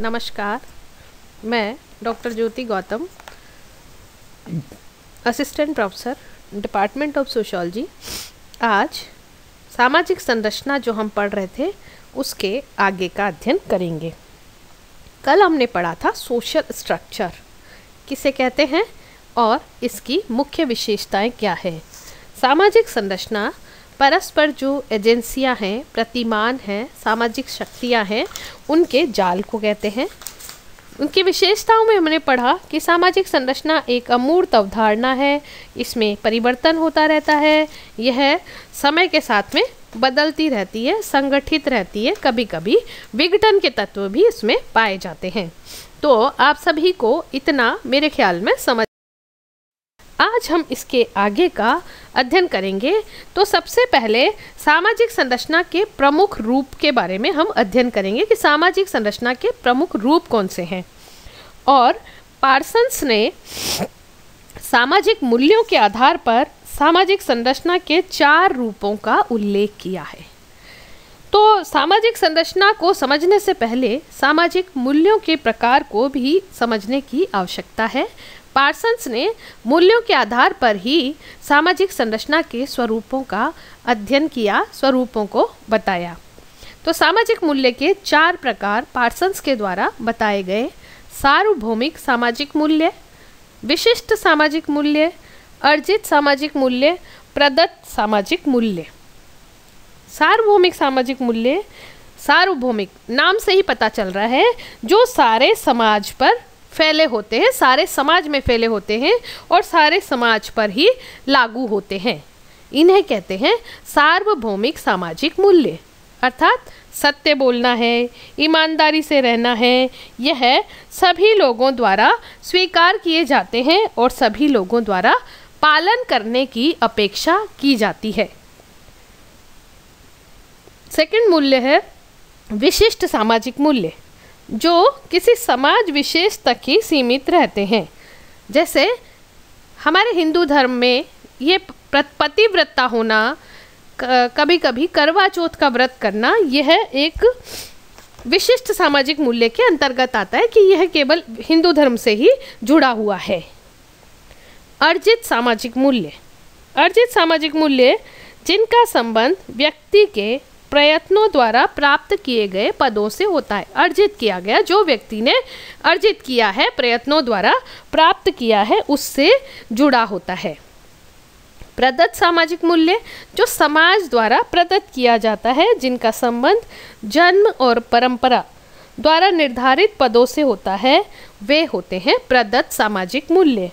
नमस्कार, मैं doctor Jyoti Gautam, assistant professor department of sociology. आज सामाजिक संरचना जो हम पढ़ रहे थे उसके आगे का अध्ययन करेंगे। कल हमने पढ़ा था सोशल स्ट्रक्चर किसे कहते हैं और इसकी मुख्य विशेषताएं क्या है। सामाजिक संरचना परस्पर जो एजेंसियां हैं, प्रतिमान हैं, सामाजिक शक्तियां हैं, उनके जाल को कहते हैं। उनकी विशेषताओं में हमने पढ़ा कि सामाजिक संरचना एक अमूर्त अवधारणा है, इसमें परिवर्तन होता रहता है, यह समय के साथ में बदलती रहती है, संगठित रहती है, कभी कभी विघटन के तत्व भी इसमें पाए जाते हैं। तो आप सभी को इतना मेरे ख्याल में समझ। आज हम इसके आगे का अध्ययन करेंगे। तो सबसे पहले सामाजिक संरचना के प्रमुख रूप के बारे में हम अध्ययन करेंगे कि सामाजिक संरचना के प्रमुख रूप कौन से हैं। और पार्सन्स ने सामाजिक मूल्यों के आधार पर सामाजिक संरचना के 4 रूपों का उल्लेख किया है। तो सामाजिक संरचना को समझने से पहले सामाजिक मूल्यों के प्रकार को भी समझने की आवश्यकता है। पार्सन्स ने मूल्यों के आधार पर ही सामाजिक संरचना के स्वरूपों का अध्ययन किया, स्वरूपों को बताया। तो सामाजिक मूल्य के 4 प्रकार पार्सन्स के द्वारा बताए गए: सार्वभौमिक सामाजिक मूल्य, विशिष्ट सामाजिक मूल्य, अर्जित सामाजिक मूल्य, प्रदत्त सामाजिक मूल्य। सार्वभौमिक सामाजिक मूल्य, सार्वभौमिक नाम से ही पता चल रहा है, जो सारे समाज पर फैले होते हैं, सारे समाज में फैले होते हैं और सारे समाज पर ही लागू होते हैं। इन्हें कहते हैं सार्वभौमिक सामाजिक मूल्य। अर्थात सत्य बोलना है, ईमानदारी से रहना है, यह सभी लोगों द्वारा स्वीकार किए जाते हैं और सभी लोगों द्वारा पालन करने की अपेक्षा की जाती है। सेकंड मूल्य है विशिष्ट सामाजिक मूल्य, जो किसी समाज विशेष तक ही सीमित रहते हैं। जैसे हमारे हिंदू धर्म में ये पतिव्रता होना, कभी कभी करवा चौथ का व्रत करना, यह एक विशिष्ट सामाजिक मूल्य के अंतर्गत आता है कि यह केवल हिंदू धर्म से ही जुड़ा हुआ है। अर्जित सामाजिक मूल्य, अर्जित सामाजिक मूल्य जिनका संबंध व्यक्ति के प्रयत्नों द्वारा प्राप्त किए गए पदों से होता है। अर्जित किया गया, जो व्यक्ति ने अर्जित किया है, प्रयत्नों द्वारा प्राप्त किया है, उससे जुड़ा होता है। प्रदत्त सामाजिक मूल्य जो समाज द्वारा प्रदत्त किया जाता है, जिनका संबंध जन्म और परंपरा द्वारा निर्धारित पदों से होता है, वे होते हैं प्रदत्त सामाजिक मूल्य।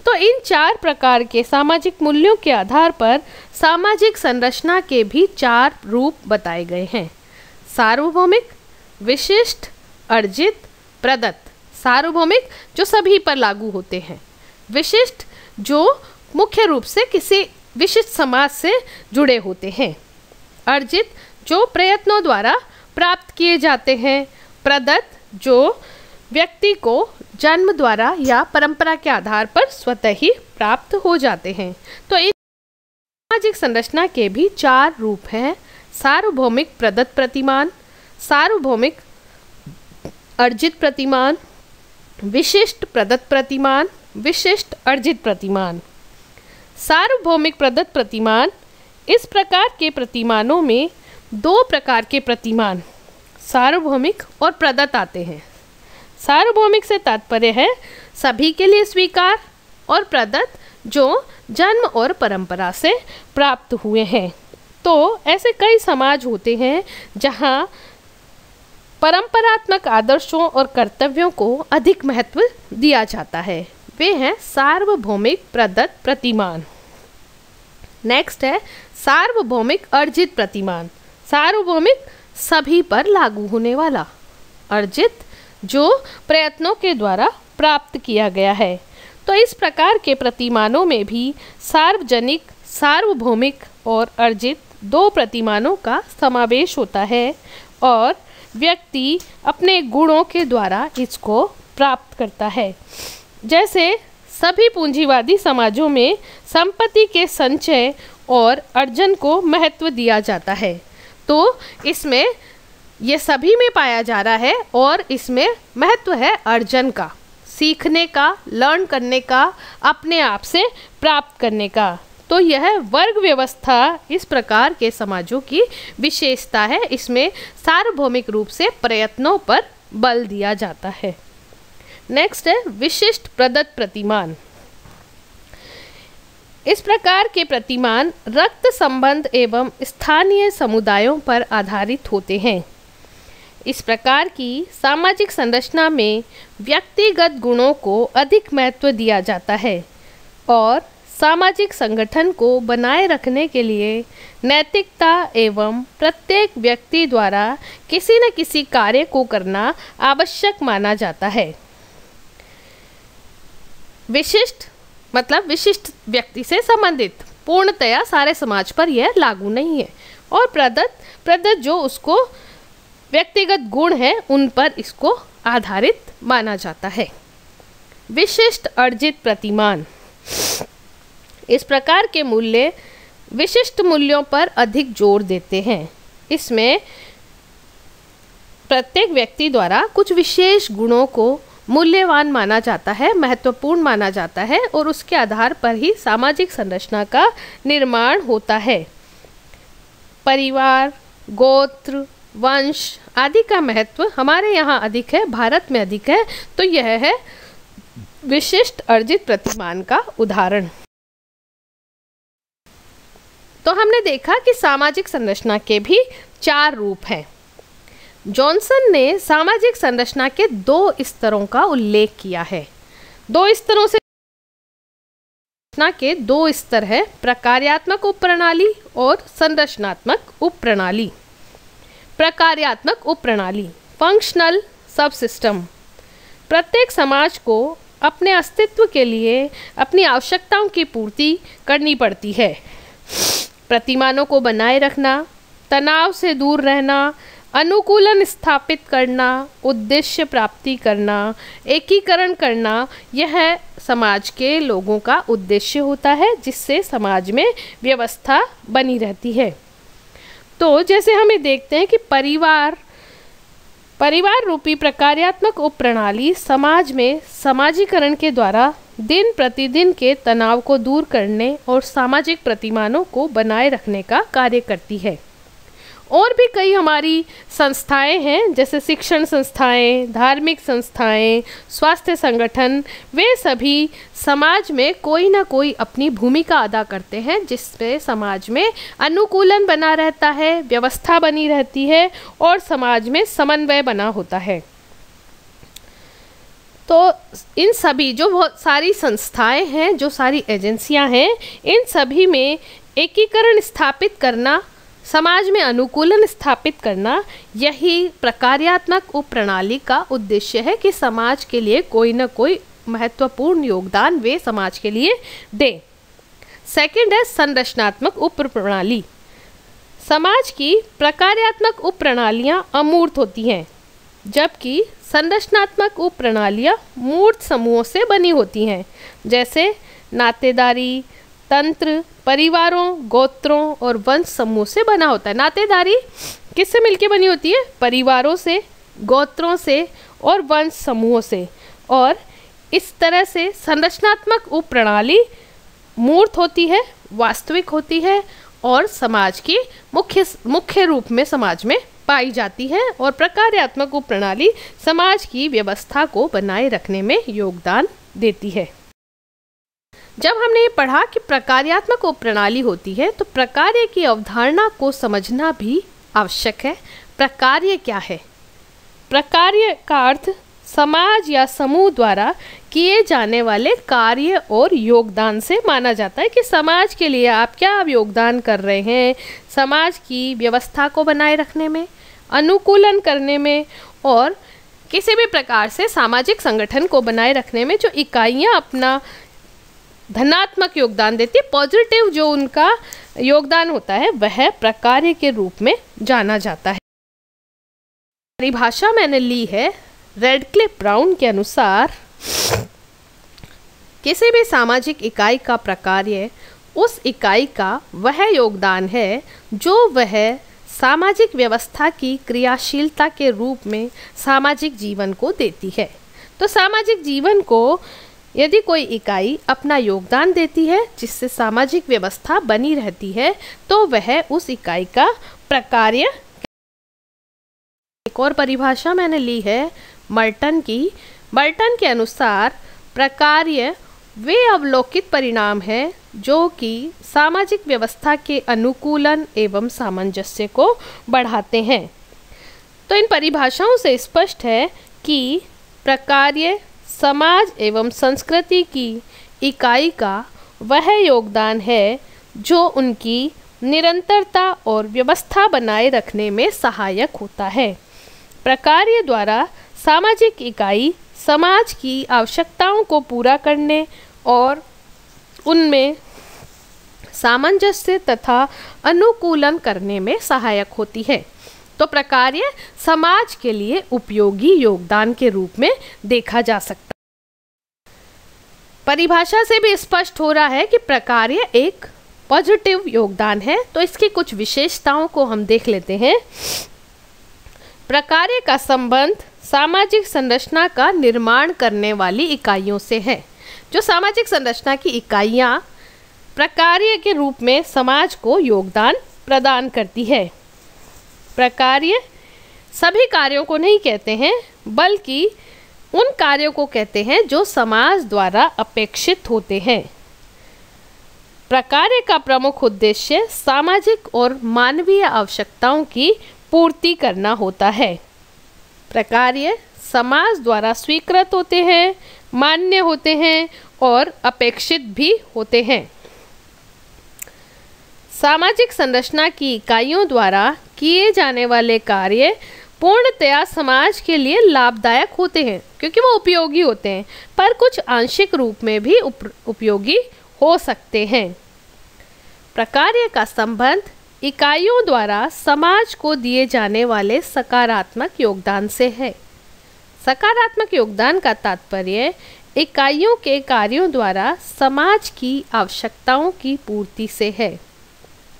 तो इन 4 प्रकार के सामाजिक मूल्यों के आधार पर सामाजिक संरचना के भी 4 रूप बताए गए हैं: सार्वभौमिक, विशिष्ट, अर्जित, प्रदत्त। सार्वभौमिक जो सभी पर लागू होते हैं, विशिष्ट जो मुख्य रूप से किसी विशिष्ट समाज से जुड़े होते हैं, अर्जित जो प्रयत्नों द्वारा प्राप्त किए जाते हैं, प्रदत्त जो व्यक्ति को जन्म द्वारा या परंपरा के आधार पर स्वतः ही प्राप्त हो जाते हैं। तो इन सामाजिक संरचना के भी 4 रूप हैं: सार्वभौमिक प्रदत्त प्रतिमान, सार्वभौमिक अर्जित प्रतिमान, विशिष्ट प्रदत्त प्रतिमान, विशिष्ट अर्जित प्रतिमान। सार्वभौमिक प्रदत्त प्रतिमान, इस प्रकार के प्रतिमानों में 2 प्रकार के प्रतिमान सार्वभौमिक और प्रदत्त आते हैं। सार्वभौमिक से तात्पर्य है सभी के लिए स्वीकार, और प्रदत्त जो जन्म और परंपरा से प्राप्त हुए हैं। तो ऐसे कई समाज होते हैं जहां परंपरात्मक आदर्शों और कर्तव्यों को अधिक महत्व दिया जाता है, वे हैं सार्वभौमिक प्रदत्त प्रतिमान। नेक्स्ट है सार्वभौमिक अर्जित प्रतिमान, सार्वभौमिक सभी पर लागू होने वाला, अर्जित जो प्रयत्नों के द्वारा प्राप्त किया गया है। तो इस प्रकार के प्रतिमानों में भी सार्वजनिक, सार्वभौमिक और अर्जित 2 प्रतिमानों का समावेश होता है, और व्यक्ति अपने गुणों के द्वारा इसको प्राप्त करता है। जैसे सभी पूंजीवादी समाजों में संपत्ति के संचय और अर्जन को महत्व दिया जाता है, तो इसमें ये सभी में पाया जा रहा है और इसमें महत्व है अर्जन का, सीखने का, लर्न करने का, अपने आप से प्राप्त करने का। तो यह वर्ग व्यवस्था इस प्रकार के समाजों की विशेषता है। इसमें सार्वभौमिक रूप से प्रयत्नों पर बल दिया जाता है। नेक्स्ट है विशिष्ट प्रदत्त प्रतिमान। इस प्रकार के प्रतिमान रक्त संबंध एवं स्थानीय समुदायों पर आधारित होते हैं। इस प्रकार की सामाजिक संरचना में व्यक्तिगत गुणों को अधिक महत्व दिया जाता है और सामाजिक संगठन को बनाए रखने के लिए नैतिकता एवं प्रत्येक व्यक्ति द्वारा किसी न किसी कार्य को करना आवश्यक माना जाता है। विशिष्ट मतलब विशिष्ट व्यक्ति से संबंधित, पूर्णतया सारे समाज पर यह लागू नहीं है। और प्रदत्त जो उसको व्यक्तिगत गुण है उन पर इसको आधारित माना जाता है। विशिष्ट अर्जित प्रतिमान। इस प्रकार के मूल्य विशिष्ट मूल्यों पर अधिक जोर देते हैं। इसमें प्रत्येक व्यक्ति द्वारा कुछ विशेष गुणों को मूल्यवान माना जाता है, महत्वपूर्ण माना जाता है और उसके आधार पर ही सामाजिक संरचना का निर्माण होता है। परिवार, गोत्र, वंश आदि का महत्व हमारे यहाँ अधिक है, भारत में अधिक है। तो यह है विशिष्ट अर्जित प्रतिमान का उदाहरण। तो हमने देखा कि सामाजिक संरचना के भी 4 रूप हैं। जॉनसन ने सामाजिक संरचना के 2 स्तरों का उल्लेख किया है। 2 स्तरों से संरचना के 2 स्तर है, प्रकार्यात्मक उपप्रणाली और संरचनात्मक उपप्रणाली। प्रकार्यात्मक उपप्रणाली, फंक्शनल सब सिस्टम। प्रत्येक समाज को अपने अस्तित्व के लिए अपनी आवश्यकताओं की पूर्ति करनी पड़ती है। प्रतिमानों को बनाए रखना, तनाव से दूर रहना, अनुकूलन स्थापित करना, उद्देश्य प्राप्ति करना, एकीकरण करना, यह समाज के लोगों का उद्देश्य होता है जिससे समाज में व्यवस्था बनी रहती है। तो जैसे हमें देखते हैं कि परिवार रूपी प्रकार्यात्मक उपप्रणाली समाज में समाजीकरण के द्वारा दिन प्रतिदिन के तनाव को दूर करने और सामाजिक प्रतिमानों को बनाए रखने का कार्य करती है। और भी कई हमारी संस्थाएं हैं, जैसे शिक्षण संस्थाएं, धार्मिक संस्थाएं, स्वास्थ्य संगठन, वे सभी समाज में कोई ना कोई अपनी भूमिका अदा करते हैं जिससे समाज में अनुकूलन बना रहता है, व्यवस्था बनी रहती है और समाज में समन्वय बना होता है। तो इन सभी जो बहुत सारी संस्थाएं हैं, जो सारी एजेंसियां हैं, इन सभी में एकीकरण स्थापित करना, समाज में अनुकूलन स्थापित करना, यही प्रकार्यात्मक उपप्रणाली का उद्देश्य है कि समाज के लिए कोई न कोई महत्वपूर्ण योगदान वे समाज के लिए दें। सेकंड है संरचनात्मक उपप्रणाली। समाज की प्रकार्यात्मक उपप्रणालियां अमूर्त होती हैं, जबकि संरचनात्मक उपप्रणालियां मूर्त समूहों से बनी होती हैं, जैसे नातेदारी तंत्र परिवारों, गोत्रों और वंश समूह से बना होता है। नातेदारी किससे मिलकर बनी होती है? परिवारों से, गोत्रों से और वंश समूहों से। और इस तरह से संरचनात्मक उपप्रणाली मूर्त होती है, वास्तविक होती है और समाज की मुख्य रूप में समाज में पाई जाती है। और प्रकार्यात्मक उपप्रणाली समाज की व्यवस्था को बनाए रखने में योगदान देती है। जब हमने ये पढ़ा कि प्रकार्यात्मक उपप्रणाली होती है तो प्रकार्य की अवधारणा को समझना भी आवश्यक है। प्रकार्य क्या है? प्रकार्य का अर्थ समाज या समूह द्वारा किए जाने वाले कार्य और योगदान से माना जाता है कि समाज के लिए आप क्या योगदान कर रहे हैं, समाज की व्यवस्था को बनाए रखने में, अनुकूलन करने में और किसी भी प्रकार से सामाजिक संगठन को बनाए रखने में जो इकाइयाँ अपना धनात्मक योगदान देती है, पॉजिटिव जो उनका योगदान होता है, वह प्रकार्य के रूप में जाना जाता है। परिभाषा मैंने ली है रेडक्लिफ ब्राउन के अनुसार, किसी भी सामाजिक इकाई का प्रकार्य उस इकाई का वह योगदान है जो वह सामाजिक व्यवस्था की क्रियाशीलता के रूप में सामाजिक जीवन को देती है। तो सामाजिक जीवन को यदि कोई इकाई अपना योगदान देती है जिससे सामाजिक व्यवस्था बनी रहती है तो वह उस इकाई का प्रकार्य। एक और परिभाषा मैंने ली है मर्टन की। मर्टन के अनुसार प्रकार्य वे अवलोकित परिणाम हैं जो कि सामाजिक व्यवस्था के अनुकूलन एवं सामंजस्य को बढ़ाते हैं। तो इन परिभाषाओं से स्पष्ट है कि प्रकार्य समाज एवं संस्कृति की इकाई का वह योगदान है जो उनकी निरंतरता और व्यवस्था बनाए रखने में सहायक होता है। प्रकार्य द्वारा सामाजिक इकाई समाज की आवश्यकताओं को पूरा करने और उनमें सामंजस्य तथा अनुकूलन करने में सहायक होती है। तो प्रकार्य समाज के लिए उपयोगी योगदान के रूप में देखा जा सकता है। परिभाषा से भी स्पष्ट हो रहा है कि प्रकार्य एक पॉजिटिव योगदान है। तो इसकी कुछ विशेषताओं को हम देख लेते हैं। प्रकार्य का संबंध सामाजिक संरचना का निर्माण करने वाली इकाइयों से है। जो सामाजिक संरचना की इकाइयाँ प्रकार्य के रूप में समाज को योगदान प्रदान करती है। प्रकार्य सभी कार्यों को नहीं कहते हैं बल्कि उन कार्यों को कहते हैं जो समाज द्वारा अपेक्षित होते हैं। प्रकार्य का प्रमुख उद्देश्य सामाजिक और मानवीय आवश्यकताओं की पूर्ति करना होता है। प्रकार्य समाज द्वारा स्वीकृत होते हैं, मान्य होते हैं और अपेक्षित भी होते हैं। सामाजिक संरचना की इकाइयों द्वारा किए जाने वाले कार्य पूर्णतया समाज के लिए लाभदायक होते हैं क्योंकि वो उपयोगी होते हैं, पर कुछ आंशिक रूप में भी उपयोगी हो सकते हैं। प्रकार्य का संबंध इकाइयों द्वारा समाज को दिए जाने वाले सकारात्मक योगदान से है। सकारात्मक योगदान का तात्पर्य इकाइयों के कार्यों द्वारा समाज की आवश्यकताओं की पूर्ति से है।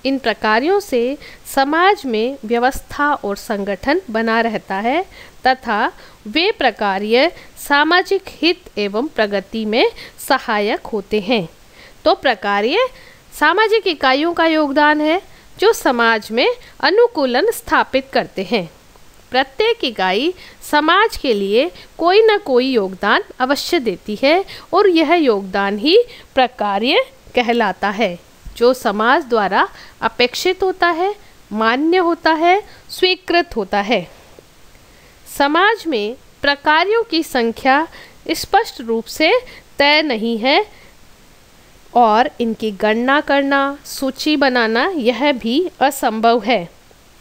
इन प्रकार्यों से समाज में व्यवस्था और संगठन बना रहता है तथा वे प्रकार्य सामाजिक हित एवं प्रगति में सहायक होते हैं। तो प्रकार्य सामाजिक इकाइयों का योगदान है जो समाज में अनुकूलन स्थापित करते हैं। प्रत्येक इकाई समाज के लिए कोई न कोई योगदान अवश्य देती है और यह योगदान ही प्रकार्य कहलाता है जो समाज द्वारा अपेक्षित होता है, मान्य होता है, स्वीकृत होता है। समाज में प्रकार्यों की संख्या स्पष्ट रूप से तय नहीं है और इनकी गणना करना, सूची बनाना यह भी असंभव है,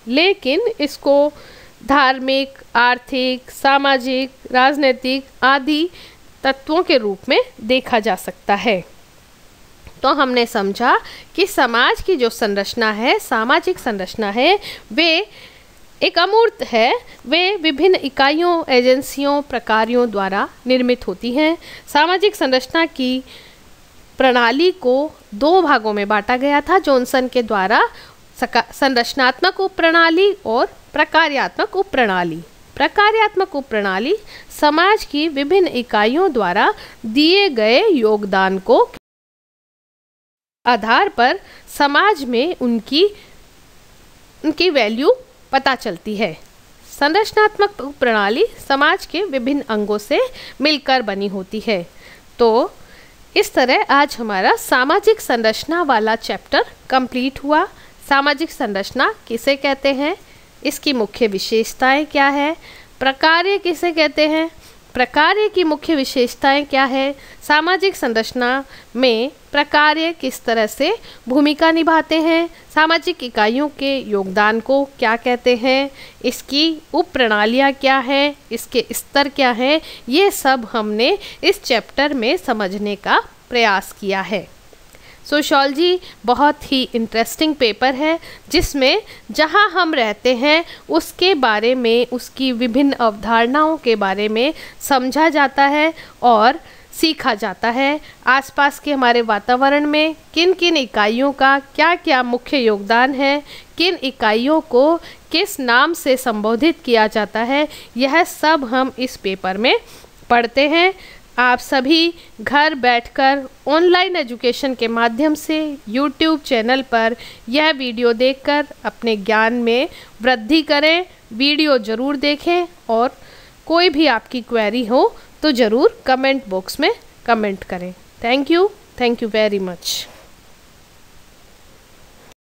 लेकिन इसको धार्मिक, आर्थिक, सामाजिक, राजनीतिक आदि तत्वों के रूप में देखा जा सकता है। तो हमने समझा कि समाज की जो संरचना है, सामाजिक संरचना है, वे एक अमूर्त है। वे विभिन्न इकाइयों, एजेंसियों, प्रकारों द्वारा निर्मित होती हैं। सामाजिक संरचना की प्रणाली को दो भागों में बांटा गया था जॉनसन के द्वारा, संरचनात्मक उप प्रणाली और प्रकार्यात्मक उप प्रणाली। प्रकार्यात्मक उप प्रणाली समाज की विभिन्न इकाइयों द्वारा दिए गए योगदान को आधार पर समाज में उनकी वैल्यू पता चलती है। संरचनात्मक उप प्रणाली समाज के विभिन्न अंगों से मिलकर बनी होती है। तो इस तरह आज हमारा सामाजिक संरचना वाला चैप्टर कंप्लीट हुआ। सामाजिक संरचना किसे कहते हैं, इसकी मुख्य विशेषताएं क्या है, प्रकार्य किसे कहते हैं, प्रकार्य की मुख्य विशेषताएं क्या है, सामाजिक संरचना में प्रकार्य किस तरह से भूमिका निभाते हैं, सामाजिक इकाइयों के योगदान को क्या कहते हैं, इसकी उप प्रणालियाँ क्या हैं, इसके स्तर क्या हैं, ये सब हमने इस चैप्टर में समझने का प्रयास किया है। सोशियोलॉजी बहुत ही इंटरेस्टिंग पेपर है जिसमें जहाँ हम रहते हैं उसके बारे में, उसकी विभिन्न अवधारणाओं के बारे में समझा जाता है और सीखा जाता है। आसपास के हमारे वातावरण में किन किन इकाइयों का क्या क्या मुख्य योगदान है, किन इकाइयों को किस नाम से संबोधित किया जाता है, यह सब हम इस पेपर में पढ़ते हैं। आप सभी घर बैठकर ऑनलाइन एजुकेशन के माध्यम से यूट्यूब चैनल पर यह वीडियो देखकर अपने ज्ञान में वृद्धि करें। वीडियो ज़रूर देखें और कोई भी आपकी क्वेरी हो तो ज़रूर कमेंट बॉक्स में कमेंट करें। Thank you very much.